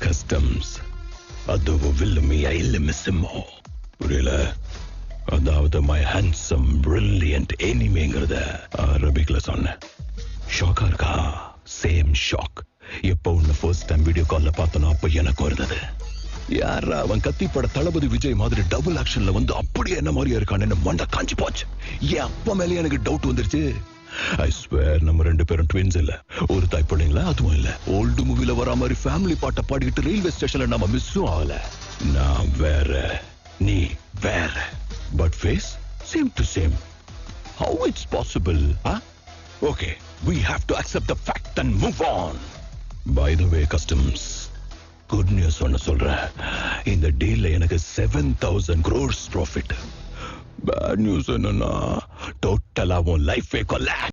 Customs அதுவும் வில்லுமையா இல்ல மிஸ்ஸமோ புரியல. அதாவது மை ஹேண்ட்ஸம் பிரில்லியன்ட் எனிமேங்கிறத அரபிக்ல சொன்னேன். ஷாக்கா இருக்கா? Same shock. எப்போ உன்னை ஃபர்ஸ்ட் டைம் வீடியோ கால்ல பார்த்தனோ அப்ப எனக்கு வருது. யாரா அவன் கத்திப்பட தளபதி விஜய் மாதிரி டபுள் ஆக்ஷன்ல வந்து அப்படியே என்ன மாதிரியா இருக்கான்னு மண்டை காஞ்சி போச்சு. ஏன் அப்ப மேலே எனக்கு டவுட் வந்துருச்சு. ஐ ஸ்வேர் நம்ம 2 பேரும் ட்வின்ஸ் இல்ல, ஒரு தாய் பிள்ளைங்களா? அதுவும் இல்ல. ஓல்டு மூவில வரா மாதிரி ஃபேமிலி பாட்டை பாடிக்கிட்டு ரயில்வே ஸ்டேஷன்ல நம்ம மிஸ்ஸும் ஆகல. நான் வேற, நீ வேற, but face same to same. How it's possible? Okay, we have to accept the fact and move on. By the way, customs, good news ஒன்னு சொல்றேன். இந்த டீல்ல எனக்கு 7,000 crores ப்ராஃபிட். பேட் நியூஸ் என்னன்னா டோட்டலா உன் லைஃபே கொல்ல.